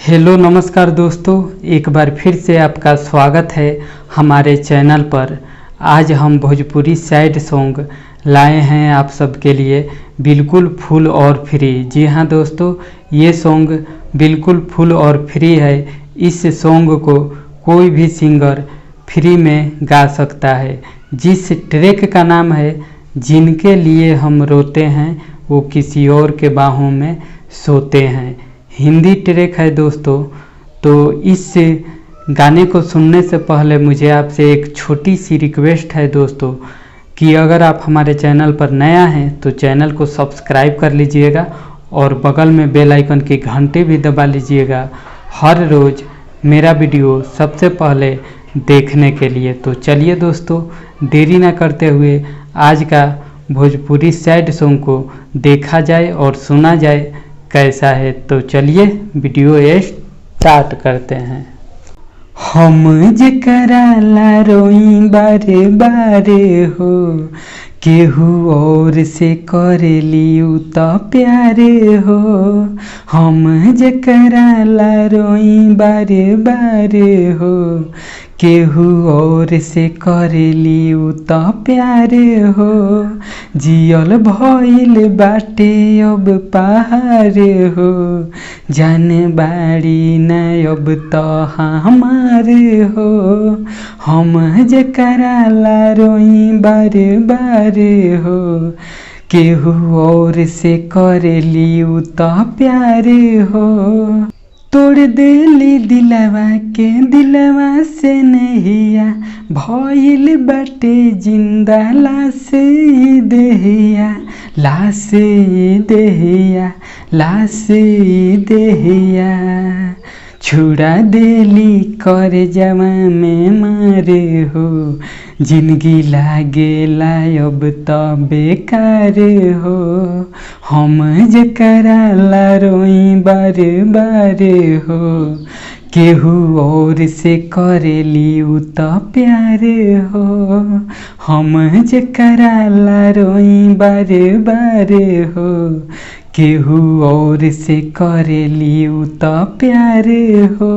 Hello नमस्कार दोस्तों, एक बार फिर से आपका स्वागत है हमारे चैनल पर। आज हम भोजपुरी सैड सॉन्ग लाए हैं आप सबके लिए, बिल्कुल फुल और फ्री। जी हाँ दोस्तों, ये सॉन्ग बिल्कुल फुल और फ्री है। इस सॉन्ग को कोई भी सिंगर फ्री में गा सकता है। जिस ट्रैक का नाम है जिनके लिए हम रोते हैं वो किसी और के बाहों में सोते हैं, हिंदी ट्रैक है दोस्तों। तो इस गाने को सुनने से पहले मुझे आपसे एक छोटी सी रिक्वेस्ट है दोस्तों कि अगर आप हमारे चैनल पर नया हैं तो चैनल को सब्सक्राइब कर लीजिएगा और बगल में बेल आइकन की घंटी भी दबा लीजिएगा हर रोज़ मेरा वीडियो सबसे पहले देखने के लिए। तो चलिए दोस्तों, देरी ना करते हुए आज का भोजपुरी सैड सॉन्ग को देखा जाए और सुना जाए कैसा है। तो चलिए वीडियो स्टार्ट करते हैं। हम जेकरा ला रोई बारे बारे हो, केहू और से करेली उ त प्यारे हो। हम जेकरा ला रोई बारे बारे हो, केहू और से करेली उ त प्यारे हो। जियल भइल बाटे अब पहाड़े हो, जाने बाड़ी न अब त हमारे हो। हम जेकरा ला रोई बारे बारे हो, केहू और से करेली उ त प्यारे हो। तोड़ देली दिलवा के दिलवा से नहिया, भइल बाटे जिंदा लासे देहिया, लासे देहिया, लासे देहिया। छुड़ा देली कर जवा में मारे हो, जिंदगी लागेला अब त बेकार हो। हम जेकरा ला रोई बारे बारे हो, केहू और से करेली उ त प्यारे हो। हम जेकरा ला रोई बारे बारे हो, केहू और से करेली उ त प्यारे हो।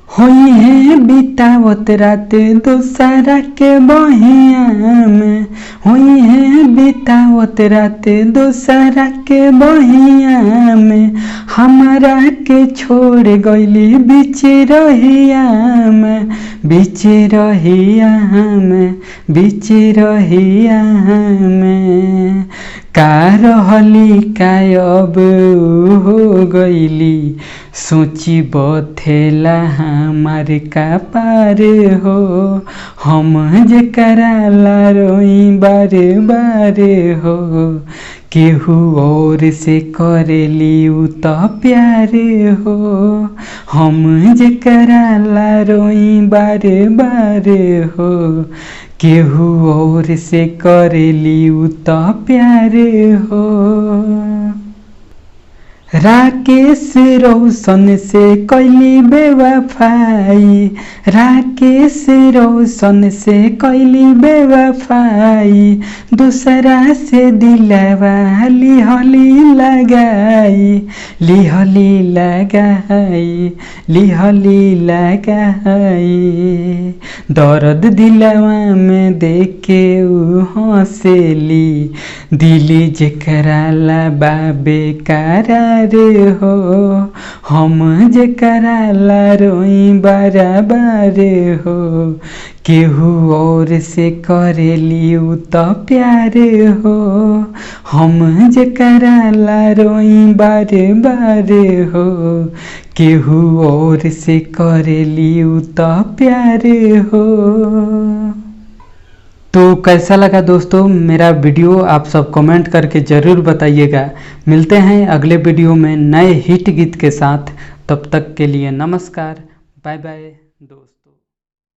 होई है बितावत रात दोसरा के बहिया में, होई है बितावत रात दोसरा के बहिया में। हमारा के छोड़ गईली बीच रहिया में, बीच रहिया में, बीच रहिया में। का रहली का अब हो गईली, सोची बथेला हमार का पार हो। हम जेकरा ला रोई बारे बारे हो, केहू और से करेली उ त प्यारे हो। हम जेकरा ला रोई बारे बारे हो, केहू और से करेली उ त प्यारे हो। राकेश रोशन से कैली बेवफाई, राकेश रोशन से कैली बेवफाई। दूसरा से दिलवा लिहली लगाई, लिहली लगाई, लिहली लगाई। दर्द दिलवा में देखे उ हंसेली, दिली जेकरा ला बाबे करारे हो। हम जेकरा ला रोई बारा बारे हो, केहू और से करेली उ त प्यारे हो। हम जेकरा ला रोई बारे बारे हो, केहू और से करेली उ त प्यारे हो। तो कैसा लगा दोस्तों मेरा वीडियो, आप सब कमेंट करके ज़रूर बताइएगा। मिलते हैं अगले वीडियो में नए हिट गीत के साथ। तब तक के लिए नमस्कार, बाय बाय दोस्त।